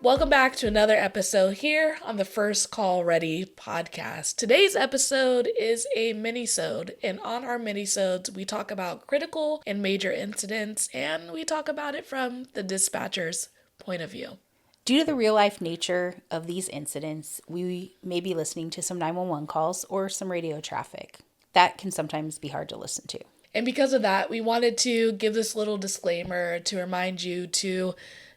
Welcome back to another episode here on the First Call Ready podcast. Today's episode is a minisode, and on our minisodes, we talk about critical and major incidents, and we talk about it from the dispatcher's point of view. Due to the real-life nature of these incidents, we may be listening to some 911 calls or some radio traffic. That can sometimes be hard to listen to. And because of that, we wanted to give this little disclaimer to remind you to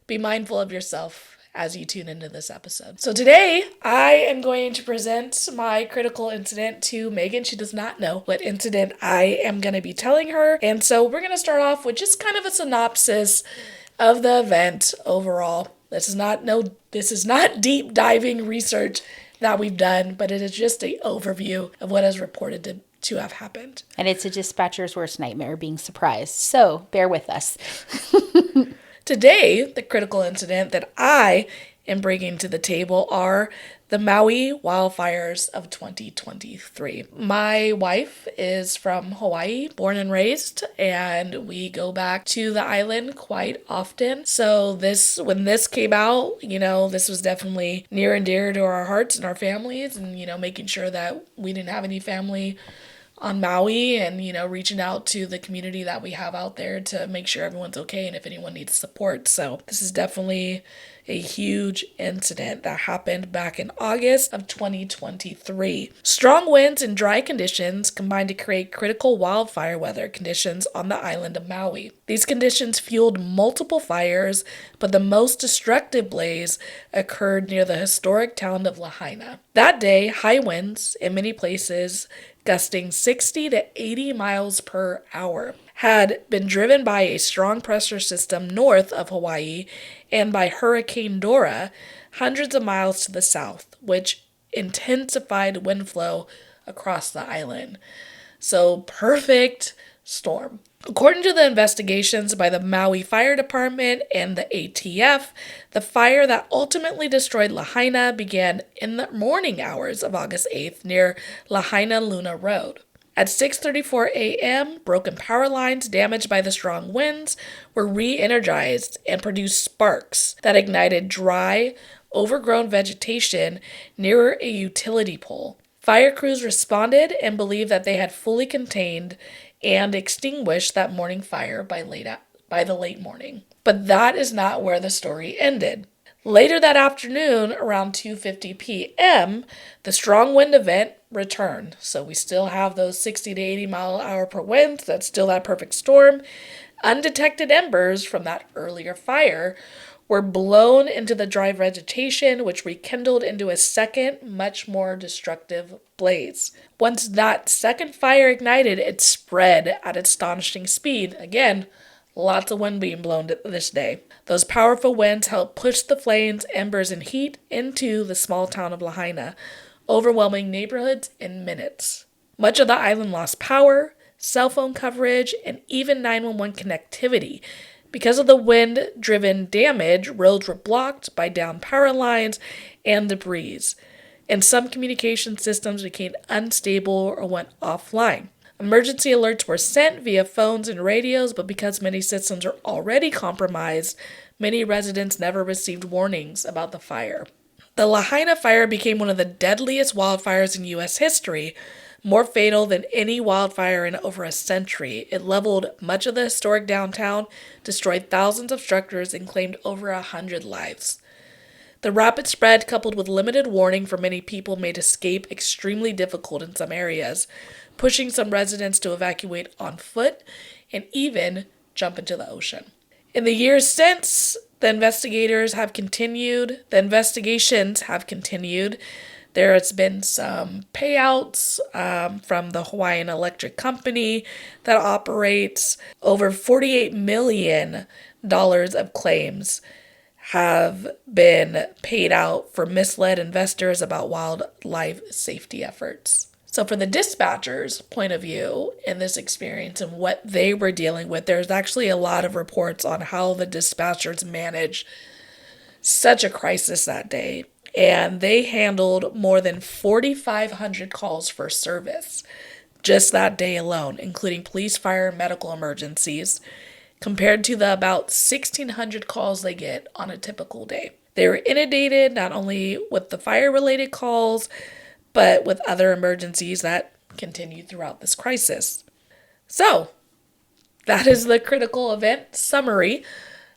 be mindful of yourself as you tune into this episode. So today, I am going to present my critical incident to Megan. She does not know what incident I am going to be telling her. And so we're going to start off with just kind of a synopsis of the event overall. This is not deep diving research that we've done, but it is just an overview of what is reported to have happened. And it's a dispatcher's worst nightmare being surprised, so bear with us. Today, the critical incident that I am bringing to the table are the Maui wildfires of 2023. My wife is from Hawaii, born and raised, and we go back to the island quite often. So when this came out, this was definitely near and dear to our hearts and our families, and, making sure that we didn't have any family on Maui and, reaching out to the community that we have out there to make sure everyone's okay and if anyone needs support. So this is definitely a huge incident that happened back in August of 2023. Strong winds and dry conditions combined to create critical wildfire weather conditions on the island of Maui. These conditions fueled multiple fires, but the most destructive blaze occurred near the historic town of Lahaina. That day, high winds in many places gusting 60 to 80 miles per hour, had been driven by a strong pressure system north of Hawaii and by Hurricane Dora hundreds of miles to the south, which intensified wind flow across the island. So perfect storm. According to the investigations by the Maui Fire Department and the ATF, the fire that ultimately destroyed Lahaina began in the morning hours of August 8th near Lahaina Luna Road. At 6:34 a.m., broken power lines damaged by the strong winds were re-energized and produced sparks that ignited dry, overgrown vegetation near a utility pole. Fire crews responded and believed that they had fully contained and extinguished that morning fire by the late morning. But that is not where the story ended. Later that afternoon, around 2:50 p.m., the strong wind event returned. So we still have those 60 to 80 mile an hour per winds. That's still that perfect storm. Undetected embers from that earlier fire were blown into the dry vegetation, which rekindled into a second, much more destructive blaze. Once that second fire ignited, it spread at astonishing speed. Again, lots of wind being blown this day. Those powerful winds helped push the flames, embers, and heat into the small town of Lahaina, overwhelming neighborhoods in minutes. Much of the island lost power, cell phone coverage, and even 911 connectivity. Because of the wind-driven damage, roads were blocked by downed power lines and debris, and some communication systems became unstable or went offline. Emergency alerts were sent via phones and radios, but because many systems are already compromised, many residents never received warnings about the fire. The Lahaina fire became one of the deadliest wildfires in U.S. history, more fatal than any wildfire in over a century. It leveled much of the historic downtown, destroyed thousands of structures, and claimed over 100 lives. The rapid spread, coupled with limited warning for many people, made escape extremely difficult in some areas, pushing some residents to evacuate on foot and even jump into the ocean. In the years since, the investigations have continued. There has been some payouts from the Hawaiian Electric Company that operates. Over $48 million of claims have been paid out for misled investors about wildlife safety efforts. So for the dispatcher's point of view in this experience and what they were dealing with, there's actually a lot of reports on how the dispatchers managed such a crisis that day. And they handled more than 4,500 calls for service just that day alone, including police, fire, and medical emergencies, compared to the about 1,600 calls they get on a typical day. They were inundated not only with the fire-related calls, but with other emergencies that continued throughout this crisis. So, that is the critical event summary.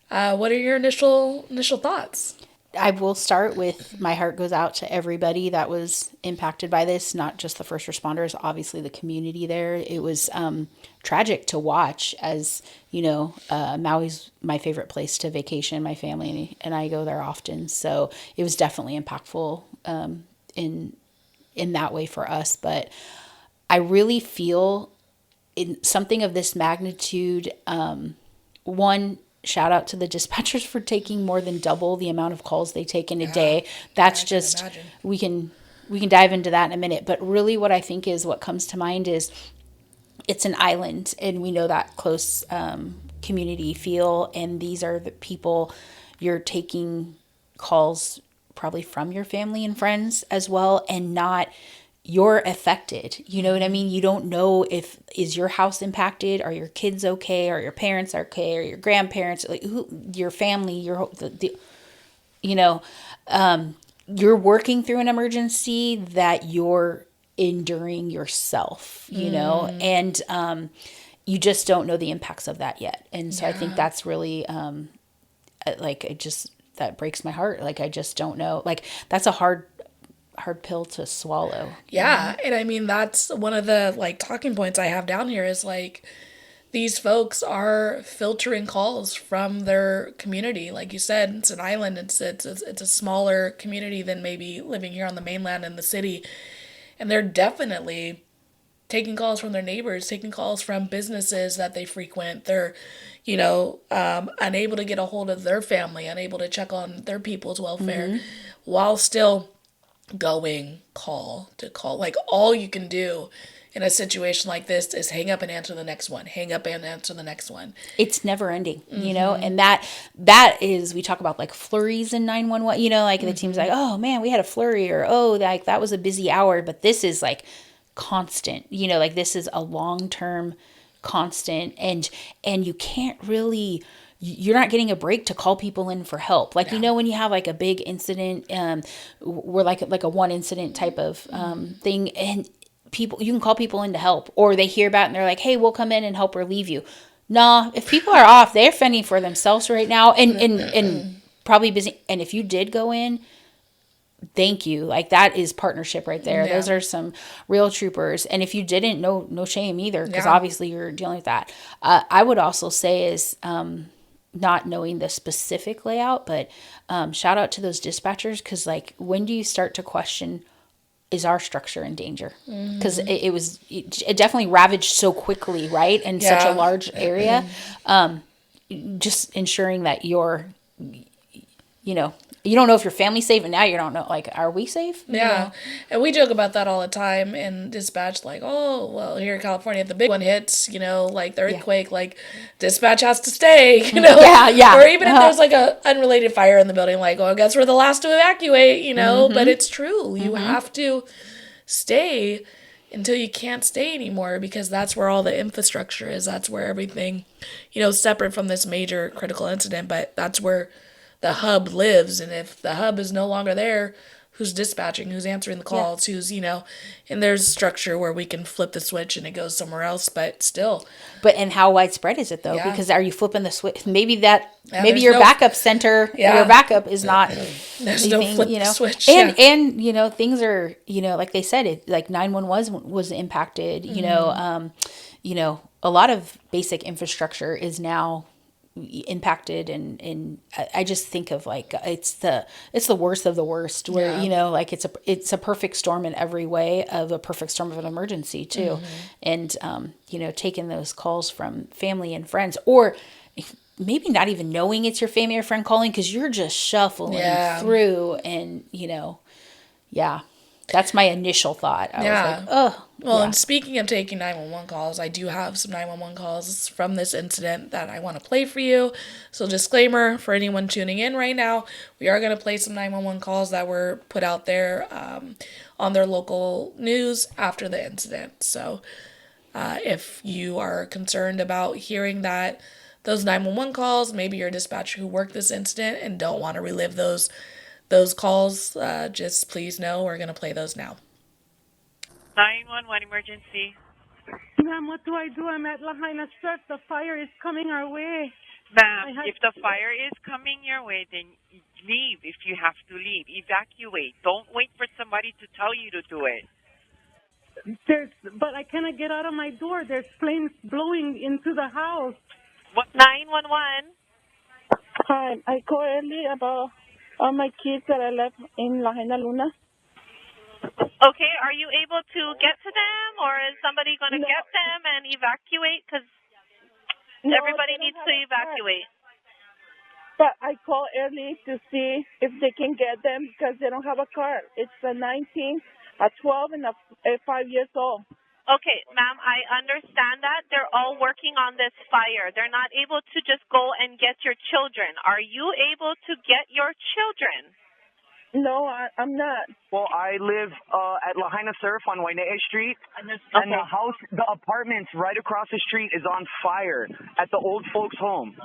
What are your initial thoughts? I will start with my heart goes out to everybody that was impacted by this, not just the first responders, obviously the community there. It was tragic to watch as, Maui's my favorite place to vacation. My family and I go there often. So it was definitely impactful in that way for us. But I really feel in something of this magnitude, one, shout out to the dispatchers for taking more than double the amount of calls they take in a day. That's just, we can dive into that in a minute. But really what I think is what comes to mind is it's an island, and we know that close community feel. And these are the people you're taking calls probably from your family and friends as well, and not you're affected. You know what I mean? You don't know if is your house impacted, are your kids okay, are your parents okay, or your grandparents, like your family, you're working through an emergency that you're enduring yourself, and you just don't know the impacts of that yet. And so I think that's really that breaks my heart. Like, I just don't know. Like, that's a hard pill to swallow. Yeah. And I mean, that's one of the talking points I have down here is these folks are filtering calls from their community. Like you said, it's an island. It's a smaller community than maybe living here on the mainland in the city. And they're definitely taking calls from their neighbors, taking calls from businesses that they frequent. They're, unable to get a hold of their family, unable to check on their people's welfare, while still going call to call. Like, all you can do in a situation like this is hang up and answer the next one, hang up and answer the next one. It's never ending, and that is, we talk about flurries in 911, the team's like, oh man, we had a flurry, or oh, that was a busy hour. But this is constant, this is a long-term constant, and you can't really, you're not getting a break to call people in for help. When you have a big incident, we're like a one incident type of thing, and you can call people in to help, or they hear about it and they're like, hey, we'll come in and help relieve you. Nah, if people are off, they're fending for themselves right now, and probably busy. And if you did go in, thank you. That is partnership right there. Yeah. Those are some real troopers. And if you didn't, no shame either, because obviously you're dealing with that. I would also say is not knowing the specific layout, but shout out to those dispatchers, because when do you start to question, is our structure in danger? Because it definitely ravaged so quickly, right? And such a large area. Just ensuring that you're, you don't know if your family's safe, and now you don't know, are we safe? Yeah. And we joke about that all the time in dispatch, oh, well, here in California, if the big one hits, the earthquake, dispatch has to stay, Yeah. Or even if there's a unrelated fire in the building, I guess we're the last to evacuate, but it's true. You have to stay until you can't stay anymore, because that's where all the infrastructure is. That's where everything, separate from this major critical incident, but that's where the hub lives. And if the hub is no longer there, who's dispatching, who's answering the calls, who's, and there's structure where we can flip the switch and it goes somewhere else, but still. And how widespread is it though? Yeah. Because are you flipping the switch? Maybe your backup center, your backup is not. There's no flip the switch. And things are, like they said, 911 was impacted, a lot of basic infrastructure is now impacted, and I just think of it's the worst of the worst, where it's a perfect storm in every way, of a perfect storm of an emergency too. And taking those calls from family and friends, or maybe not even knowing it's your family or friend calling, because you're just shuffling through, and that's my initial thought. I was like, oh. Well, and speaking of taking 911 calls, I do have some 911 calls from this incident that I want to play for you. So disclaimer for anyone tuning in right now, we are going to play some 911 calls that were put out there on their local news after the incident. So if you are concerned about hearing that, those 911 calls. Maybe you're a dispatcher who worked this incident and don't want to relive those calls. Just please know we're going to play those now. 911 emergency. Ma'am, what do? I'm at Lahaina Ignited. The fire is coming our way. Ma'am, if the fire is coming your way, then leave if you have to leave. Evacuate. Don't wait for somebody to tell you to do it. But I cannot get out of my door. There's flames blowing into the house. What? 911? Hi, I called early about all my kids that I left in Lahaina Luna. Okay, are you able to get to them, or is somebody going to get them and evacuate? Because everybody needs to evacuate. But I called early to see if they can get them because they don't have a car. It's a 19, a 12, and a 5 years old. Okay, ma'am, I understand that. They're all working on this fire. They're not able to just go and get your children. Are you able to get your children? No, I'm not. Well, I live at Lahaina Surf on Waine'e Street, and the apartments right across the street is on fire at the old folks' home.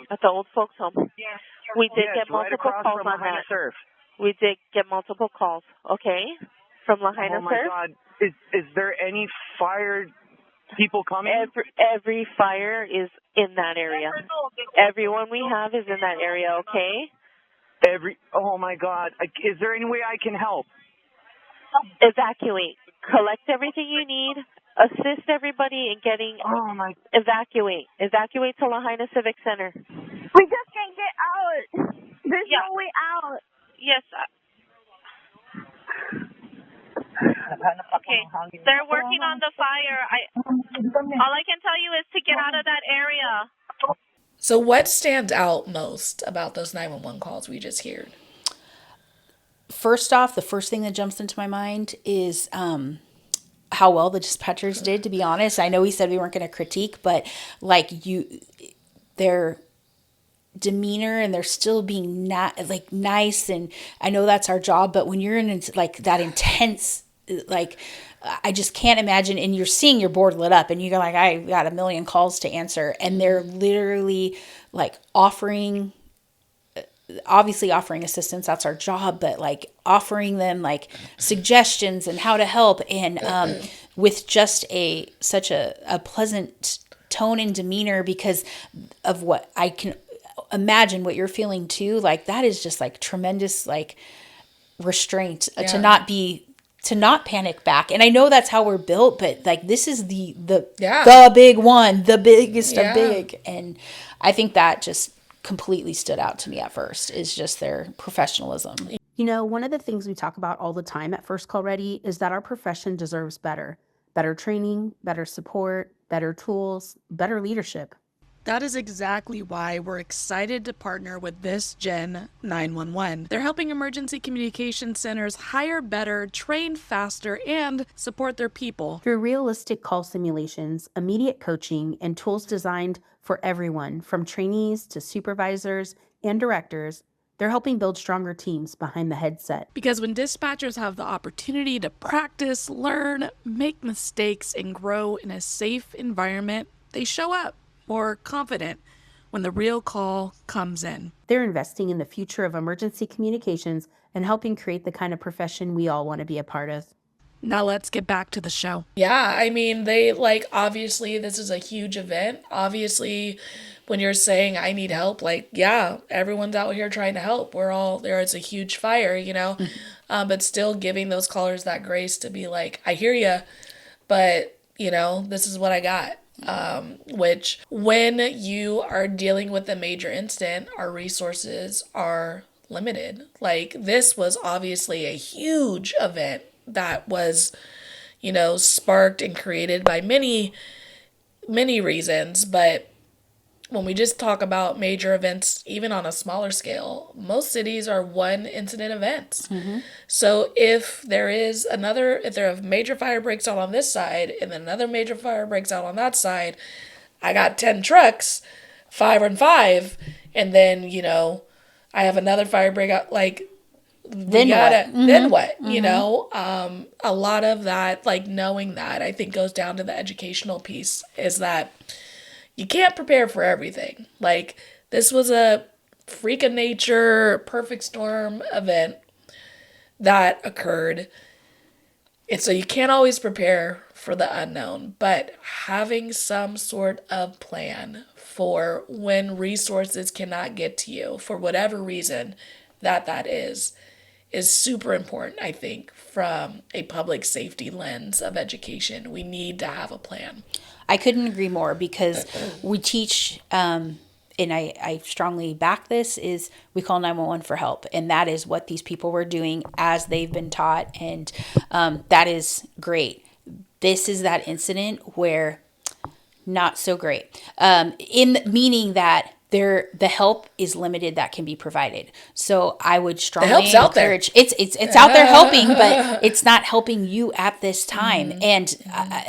At the old folks' home? Yes. We did get right multiple across calls from on Lahaina that. Surf. We did get multiple calls, okay, from Lahaina Oh my Surf. God! Is there any fire people coming? Every fire is in that area. Everyone we have is in that area, okay? Oh my God! Is there any way I can help? Evacuate. Collect everything you need. Assist everybody in getting. Evacuate. Evacuate to Lahaina Civic Center. We just can't get out. There's no way out. Yes. Okay. They're working on the fire. All I can tell you is to get out of that area. So what stands out most about those 911 calls we just heard? First off, the first thing that jumps into my mind is how well the dispatchers did, to be honest. I know we said we weren't going to critique, but their demeanor and they're still being nice. And I know that's our job, but when you're in that intense, I just can't imagine. And you're seeing your board lit up and you're like, I got a million calls to answer. And they're literally offering assistance. That's our job, but offering them suggestions and how to help. And with just such a pleasant tone and demeanor, because of what I can imagine what you're feeling too. That is just tremendous, restraint to not panic back. And I know that's how we're built, but this is the big one, the biggest of big. And I think that just completely stood out to me at first, is just their professionalism. You know, one of the things we talk about all the time at First Call Ready is that our profession deserves better training, better support, better tools, better leadership. That is exactly why we're excited to partner with This Gen 911. They're helping emergency communication centers hire better, train faster, and support their people. Through realistic call simulations, immediate coaching, and tools designed for everyone, from trainees to supervisors and directors, they're helping build stronger teams behind the headset. Because when dispatchers have the opportunity to practice, learn, make mistakes, and grow in a safe environment, they show up more confident when the real call comes in. They're investing in the future of emergency communications and helping create the kind of profession we all want to be a part of. Now let's get back to the show. Yeah, I mean, they obviously this is a huge event. Obviously, when you're saying I need help, everyone's out here trying to help. We're all there. It's a huge fire, but still giving those callers that grace to be I hear you, but this is what I got. Which when you are dealing with a major incident, our resources are limited. This was obviously a huge event that was, sparked and created by many, many reasons. But when we just talk about major events, even on a smaller scale, most cities are one incident events. Mm-hmm. So if there a major fire breaks out on this side and then another major fire breaks out on that side, I got 10 trucks, 5 on 5, and then, I have another fire break out, then what? Mm-hmm. A lot of that, knowing that, I think goes down to the educational piece, is that you can't prepare for everything. Like, this was a freak of nature, perfect storm event that occurred. And so you can't always prepare for the unknown, but having some sort of plan for when resources cannot get to you for whatever reason that is super important, I think, from a public safety lens of education. We need to have a plan. I couldn't agree more, because we teach, and I strongly back this, is we call 911 for help. And that is what these people were doing as they've been taught. And that is great. This is that incident where not so great, in meaning that the help is limited that can be provided. So I would strongly encourage, it's out there helping, but it's not helping you at this time. And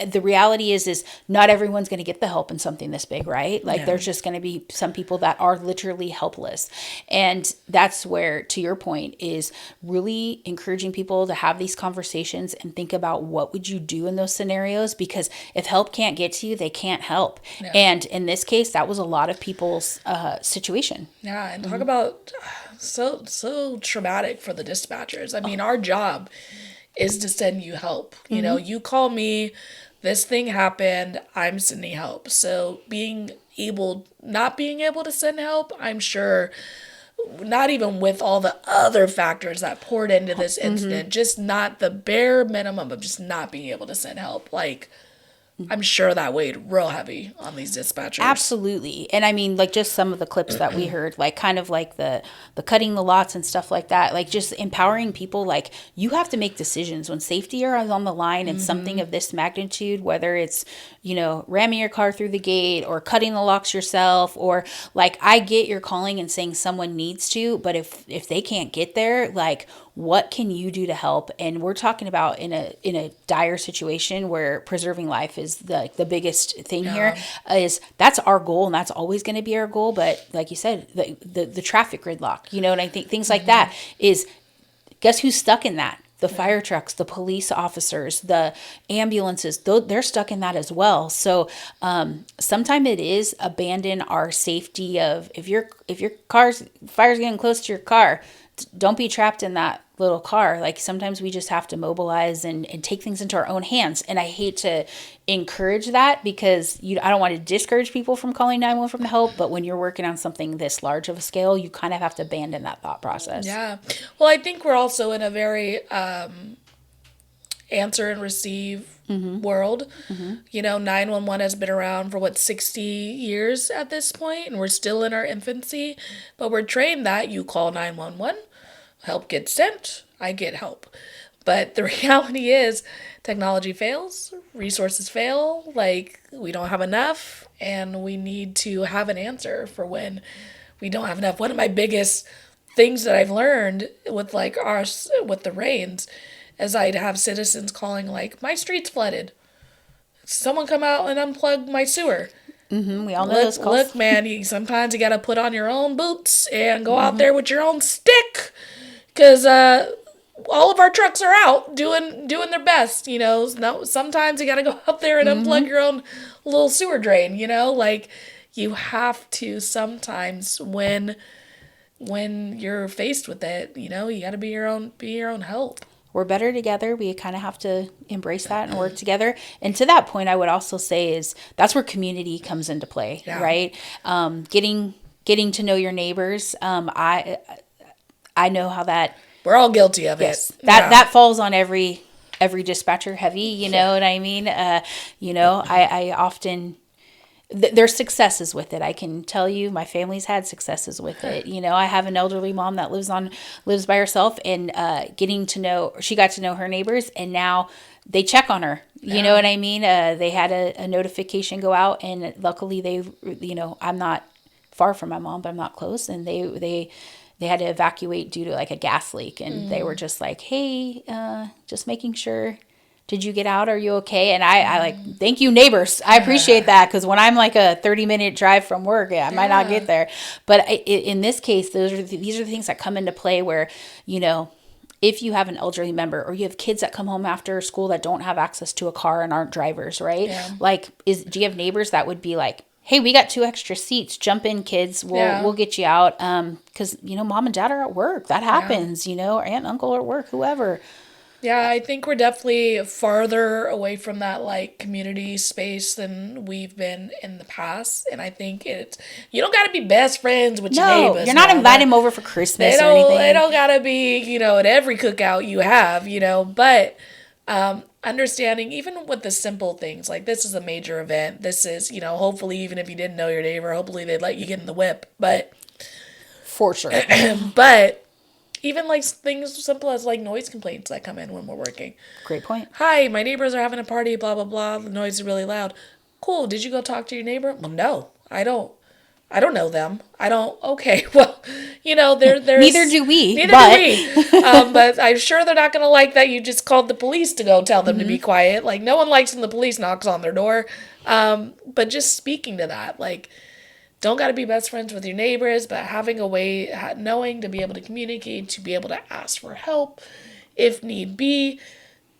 the reality is not everyone's going to get the help in something this big, right? Like, there's just going to be some people that are literally helpless. And that's where, to your point, is really encouraging people to have these conversations and think about what would you do in those scenarios, because if help can't get to you, they can't help. Yeah. And in this case, that was a lot of people's situation. Yeah, and talk about so traumatic for the dispatchers. I mean, our job is to send you help. You know, you call me, this thing happened, I'm sending help. So not being able to send help, I'm sure, not even with all the other factors that poured into this incident, just not the bare minimum of just not being able to send help. Like, I'm sure that weighed real heavy on these dispatchers. Absolutely. And I mean, like, just some of the clips that we heard, like, kind of like the cutting the lots and stuff like that, like, just empowering people. Like, you have to make decisions when safety is on the line and something of this magnitude, whether it's, you know, ramming your car through the gate or cutting the locks yourself, or, like, I get you're calling and saying someone needs to, but if they can't get there, like, what can you do to help? And we're talking about in a dire situation where preserving life is the biggest thing here. That's our goal, and that's always going to be our goal. But like you said, the traffic gridlock, you know, and I think things like that is, guess who's stuck in that? The fire trucks, the police officers, the ambulances, they're stuck in that as well. So sometimes it is abandon our safety of, if your fire's getting close to your car, don't be trapped in that little car. Like, sometimes we just have to mobilize and take things into our own hands. And I hate to encourage that, because I don't want to discourage people from calling 911 for help. But when you're working on something this large of a scale, you kind of have to abandon that thought process. Yeah. Well, I think we're also in a very answer and receive world. You know, 911 has been around for 60 years at this point, and we're still in our infancy, but we're trained that you call 911, help gets sent, I get help. But the reality is, technology fails, resources fail, like, we don't have enough, and we need to have an answer for when we don't have enough. One of my biggest things that I've learned with with the rains is I'd have citizens calling, like, my street's flooded. Someone come out and unplug my sewer. We all know those calls. Look, man, sometimes you got to put on your own boots and go out there with your own stick, because all of our trucks are out doing their best, you know. Sometimes you got to go out there and unplug your own little sewer drain, you know. Like, you have to sometimes, when you're faced with it, you know, you got to be your own help. We're better together. We kind of have to embrace that and work together. And to that point, I would also say is that's where community comes into play, right? Getting to know your neighbors. I know how that. We're all guilty of it. That falls on every dispatcher heavy. You know what I mean? You know, I often. There's successes with it. I can tell you my family's had successes with it. You know, I have an elderly mom that lives by herself, and she got to know her neighbors, and now they check on her. You know what I mean? They had a notification go out, and luckily I'm not far from my mom, but I'm not close. And they had to evacuate due to like a gas leak, and they were just like, hey, just making sure. Did you get out? Are you okay? And I like, thank you, neighbors. I appreciate that, because when I'm like a 30-minute drive from work, I might not get there. But in this case, these are the things that come into play where, you know, if you have an elderly member or you have kids that come home after school that don't have access to a car and aren't drivers, right? Yeah. Like, do you have neighbors that would be like, hey, we got 2 extra seats. Jump in, kids. We'll get you out. Because, mom and dad are at work. That happens, or aunt and uncle are at work, whoever. Yeah, I think we're definitely farther away from that like community space than we've been in the past. And I think you don't gotta be best friends with your neighbors. You're not inviting them over for Christmas or anything. They don't gotta be, at every cookout you have, but understanding even with the simple things, like this is a major event. This is, hopefully even if you didn't know your neighbor, hopefully they'd let you get in the whip. But for sure. But even like things simple as like noise complaints that come in when we're working. Great point. Hi, my neighbors are having a party, blah, blah, blah. The noise is really loud. Cool. Did you go talk to your neighbor? Well, no, I don't know them. Okay. Well, there's... Neither do we. But I'm sure they're not going to like that you just called the police to go tell them to be quiet. Like, no one likes when the police knocks on their door. But just speaking to that, like, don't got to be best friends with your neighbors, but having a way, knowing to be able to communicate, to be able to ask for help if need be,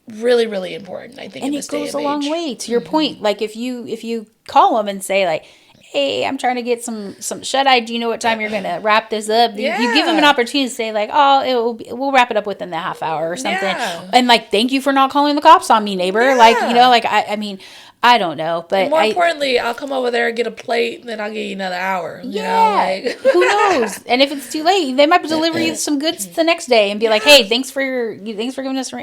really, really important, I think, and in this day and age. And it goes a long way, to your point. Like, if you call them and say, like, hey, I'm trying to get some shut-eye, do you know what time you're going to wrap this up? Yeah. You give them an opportunity to say, like, we'll wrap it up within the half hour or something. Yeah. And, like, thank you for not calling the cops on me, neighbor. Yeah. Like, I mean... I don't know, but and more importantly, I'll come over there and get a plate, and then I'll get you another hour. Who knows? And if it's too late, they might deliver you some goods the next day and be like, "Hey, thanks for giving us."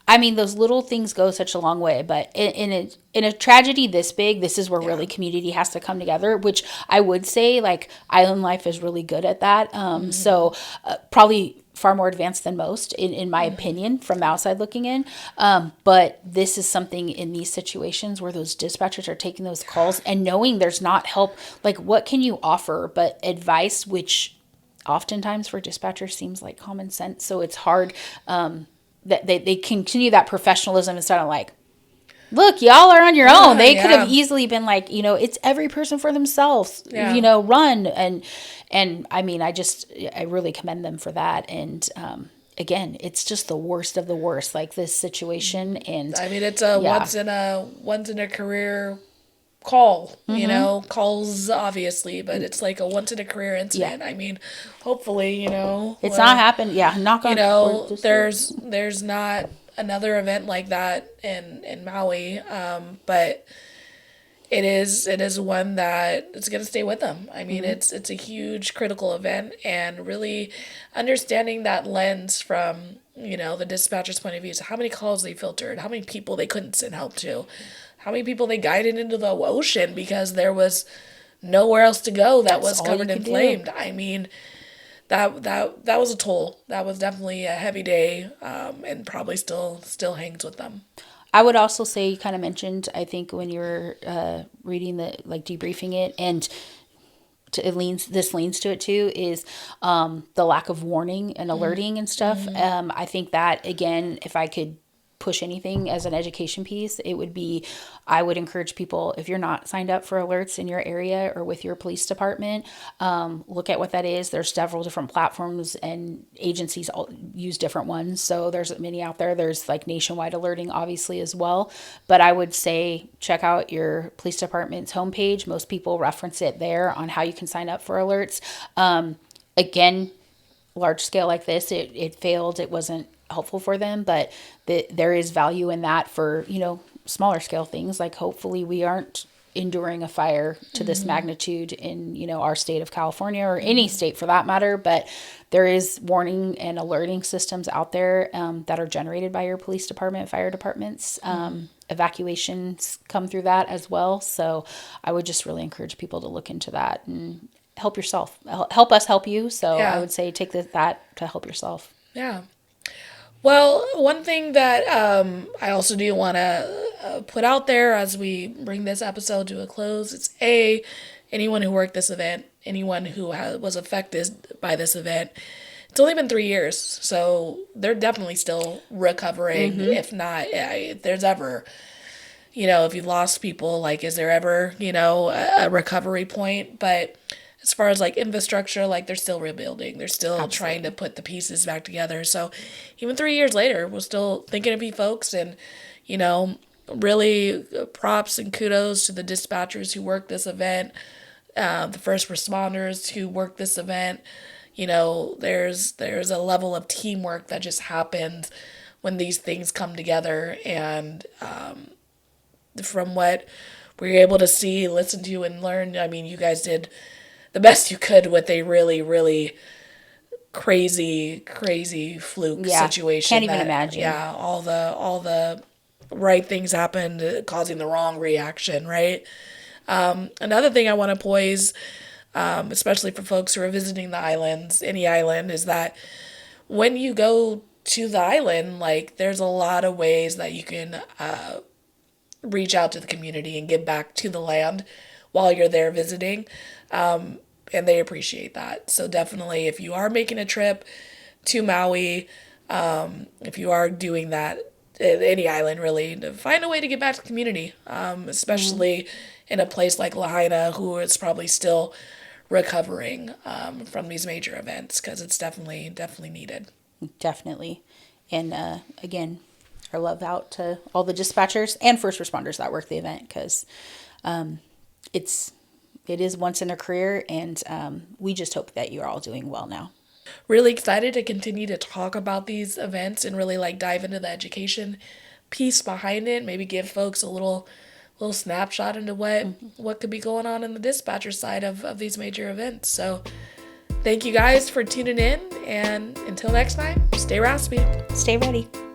I mean, those little things go such a long way. But in a tragedy this big, this is where really community has to come together. Which I would say, like, Island Life is really good at that. So probably far more advanced than most, in my opinion, from the outside looking in. But this is something in these situations where those dispatchers are taking those calls and knowing there's not help. Like, what can you offer but advice, which oftentimes for dispatchers seems like common sense. So it's hard that they continue that professionalism instead of like, look, y'all are on your own. They could have easily been like, it's every person for themselves, run. And I mean, I really commend them for that. And, again, it's just the worst of the worst, like this situation. And I mean, it's a once in a career call, calls obviously, but it's like a once in a career incident. I mean, hopefully, it's not happened. Yeah. Knock on there's not another event like that in Maui, but it is one that it's going to stay with them. I mean, it's a huge critical event, and really understanding that lens from the dispatcher's point of view. So how many calls they filtered, how many people they couldn't send help to, how many people they guided into the ocean because there was nowhere else to go that was covered in flame. I mean, that was a toll. That was definitely a heavy day, and probably still hangs with them. I would also say, you kind of mentioned, I think when you were reading debriefing it, and this leans to it too, is the lack of warning and alerting and stuff. I think that, again, if I could push anything as an education piece, it would be, I would encourage people, if you're not signed up for alerts in your area or with your police department, look at what that is. There's several different platforms, and agencies all use different ones. So there's many out there. There's like nationwide alerting, obviously, as well. But I would say check out your police department's homepage. Most people reference it there on how you can sign up for alerts. Again, large scale like this, it failed. It wasn't helpful for them, but there is value in that for, smaller scale things. Like, hopefully we aren't enduring a fire to this magnitude in, our state of California, or any state for that matter. But there is warning and alerting systems out there that are generated by your police department, fire departments. Evacuations come through that as well. So I would just really encourage people to look into that and help yourself. Help us help you. So I would say take that to help yourself. Yeah. Well, one thing that I also do want to put out there as we bring this episode to a close, it's anyone who worked this event, anyone who was affected by this event, it's only been 3 years, so they're definitely still recovering. If not, if there's ever, if you've lost people, like, is there ever, a recovery point? But as far as like infrastructure, like, they're still rebuilding. They're still trying to put the pieces back together. So even 3 years later, we're still thinking of you folks, and, really props and kudos to the dispatchers who worked this event, the first responders who worked this event. You know, there's a level of teamwork that just happens when these things come together. And from what we were able to see, listen to, and learn, I mean, you guys did the best you could with a really, really crazy fluke situation. Can't even imagine. Yeah, all the right things happened, causing the wrong reaction, right? Another thing I want to poise, especially for folks who are visiting the islands, any island, is that when you go to the island, like, there's a lot of ways that you can reach out to the community and give back to the land while you're there visiting. And they appreciate that. So definitely, if you are making a trip to Maui, if you are doing that, any island really, to find a way to get back to the community, especially in a place like Lahaina, who is probably still recovering from these major events, because it's definitely needed. Definitely. And again, our love out to all the dispatchers and first responders that work the event, because it is once in a career, and we just hope that you're all doing well now. Really excited to continue to talk about these events and really like dive into the education piece behind it. Maybe give folks a little snapshot into what could be going on in the dispatcher side of these major events. So thank you guys for tuning in, and until next time, stay raspy. Stay ready.